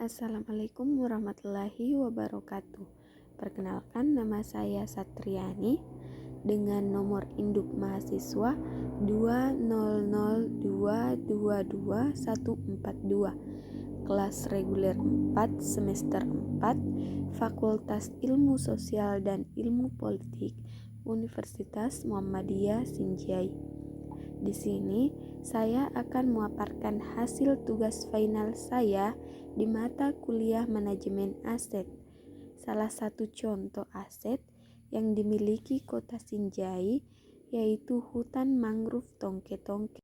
Assalamualaikum warahmatullahi wabarakatuh. Perkenalkan, nama saya Satriani dengan nomor induk mahasiswa 200222142, kelas reguler 4 semester 4, Fakultas Ilmu Sosial dan Ilmu Politik, Universitas Muhammadiyah Sinjai. Di sini saya akan memaparkan hasil tugas final saya di mata kuliah manajemen aset. Salah satu contoh aset yang dimiliki Kota Sinjai yaitu hutan mangrove Tongke-Tongke.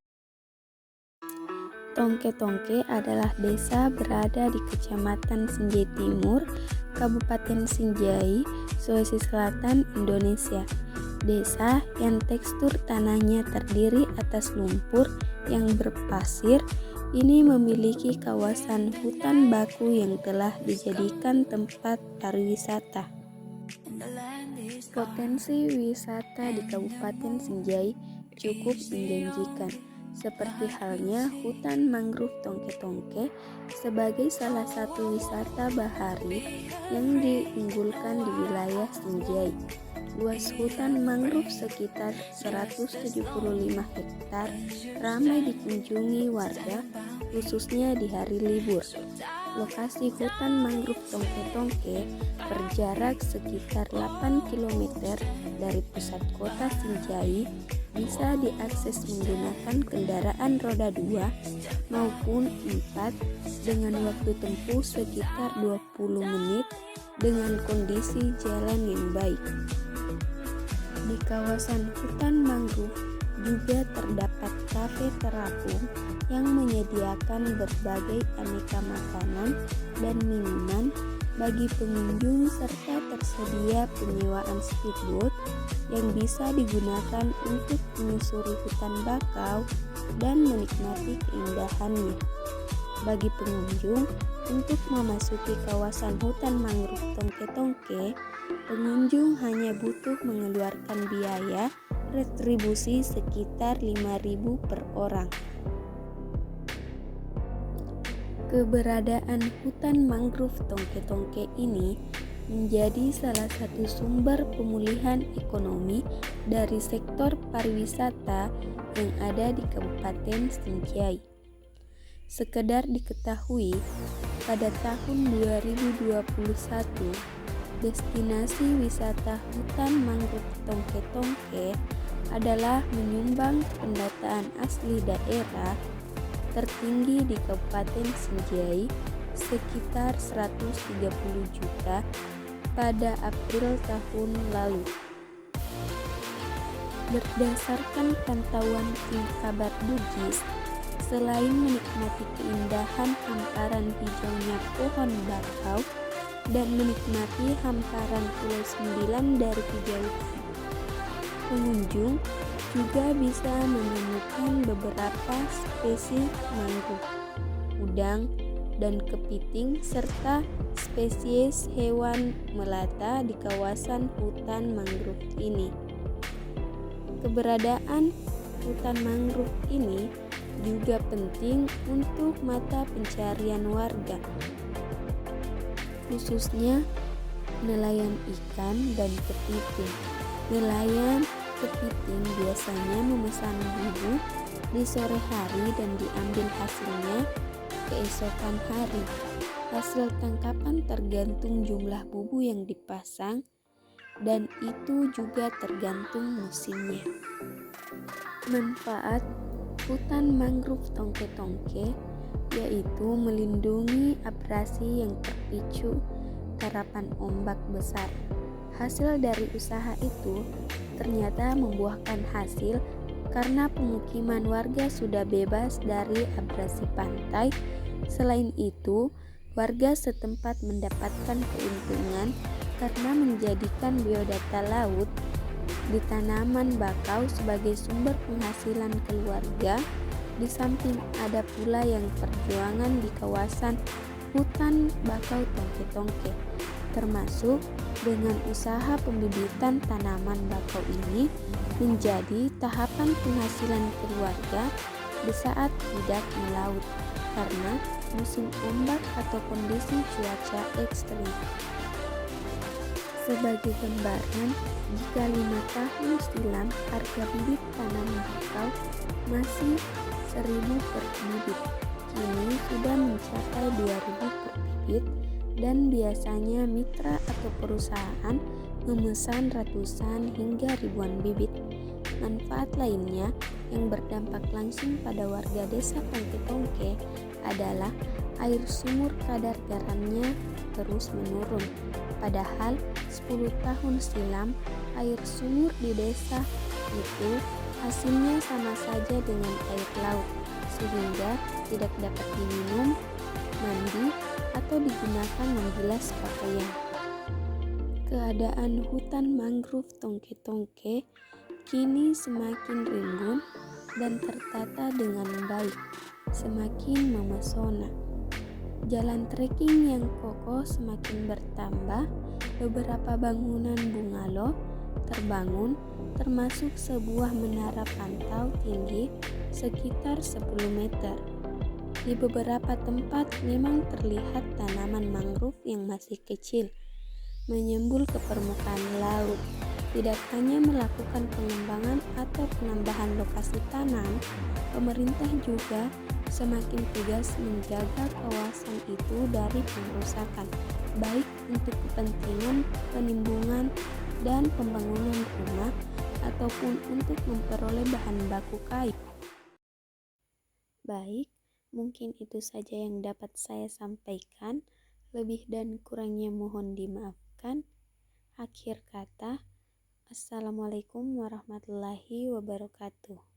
Tongke-Tongke adalah desa berada di Kecamatan Sinjai Timur, Kabupaten Sinjai, Sulawesi Selatan, Indonesia. Desa yang tekstur tanahnya terdiri atas lumpur yang berpasir, ini memiliki kawasan hutan baku yang telah dijadikan tempat pariwisata. Potensi wisata di Kabupaten Sinjai cukup menjanjikan, seperti halnya hutan mangrove Tongke-Tongke sebagai salah satu wisata bahari yang diunggulkan di wilayah Sinjai. Luas hutan mangrove sekitar 175 hektar, ramai dikunjungi warga, khususnya di hari libur. Lokasi hutan mangrove Tongke-Tongke berjarak sekitar 8 km dari pusat kota Sinjai, bisa diakses menggunakan kendaraan roda 2 maupun 4 dengan waktu tempuh sekitar 20 menit dengan kondisi jalan yang baik. Di kawasan hutan mangrove juga terdapat kafe terapung yang menyediakan berbagai aneka makanan dan minuman bagi pengunjung serta tersedia penyewaan speedboat yang bisa digunakan untuk menyusuri hutan bakau dan menikmati keindahannya. Bagi pengunjung, untuk memasuki kawasan hutan mangrove Tongke-Tongke, pengunjung hanya butuh mengeluarkan biaya retribusi sekitar 5.000 per orang. Keberadaan hutan mangrove Tongke-Tongke ini menjadi salah satu sumber pemulihan ekonomi dari sektor pariwisata yang ada di Kabupaten Sinjai. Sekedar diketahui, pada tahun 2021, destinasi wisata hutan mangrove Tongke-Tongke adalah menyumbang pendataan asli daerah tertinggi di Kabupaten Sinjai sekitar 130 juta pada April tahun lalu. Berdasarkan pantauan tim Kabar Bugis, selain menikmati keindahan hamparan hijaunya pohon bakau dan menikmati hamparan Pulau 9 dari kejauhan, pengunjung juga bisa menemukan beberapa spesies mangrove, udang, dan kepiting serta spesies hewan melata di kawasan hutan mangrove ini. Keberadaan hutan mangrove ini juga penting untuk mata pencarian warga, khususnya nelayan ikan dan kepiting. Nelayan kepiting biasanya memesan bubu di sore hari dan diambil hasilnya keesokan hari. Hasil tangkapan tergantung jumlah bubu yang dipasang dan itu juga tergantung musimnya. Manfaat hutan mangrove Tongke-Tongke yaitu melindungi abrasi yang terpicu terapan ombak besar. Hasil dari usaha itu ternyata membuahkan hasil karena pemukiman warga sudah bebas dari abrasi pantai. Selain itu, warga setempat mendapatkan keuntungan karena menjadikan biodata laut di tanaman bakau sebagai sumber penghasilan keluarga. Di samping ada pula yang perjuangan di kawasan hutan bakau Tongke-Tongke, termasuk dengan usaha pembibitan tanaman bakau ini menjadi tahapan penghasilan keluarga di saat tidak melaut karena musim ombak atau kondisi cuaca ekstrim. Sebagai gambaran, jika 5 tahun silam harga bibit tanam bakau masih 1.000 per bibit, kini sudah mencapai 2.000 per bibit dan biasanya mitra atau perusahaan memesan ratusan hingga ribuan bibit. Manfaat lainnya yang berdampak langsung pada warga desa Tongke-Tongke adalah air sumur kadar garamnya terus menurun. Padahal 10 tahun silam air sumur di desa itu hasilnya sama saja dengan air laut, sehingga tidak dapat diminum, mandi, atau digunakan membilas pakaian. Keadaan hutan mangrove Tongke-Tongke kini semakin rimbun dan tertata dengan baik, semakin memesona. Jalan trekking yang kokoh semakin bertambah, beberapa bangunan bungalow terbangun, termasuk sebuah menara pantau tinggi sekitar 10 meter. Di beberapa tempat memang terlihat tanaman mangrove yang masih kecil, menyembul ke permukaan laut. Tidak hanya melakukan pengembangan atau penambahan lokasi tanam, pemerintah juga semakin tegas menjaga kawasan itu dari pengerusakan, baik untuk kepentingan penimbungan dan pembangunan rumah ataupun untuk memperoleh bahan baku kayu. Baik, mungkin itu saja yang dapat saya sampaikan. Lebih dan kurangnya mohon dimaafkan. Akhir kata, Assalamualaikum warahmatullahi wabarakatuh.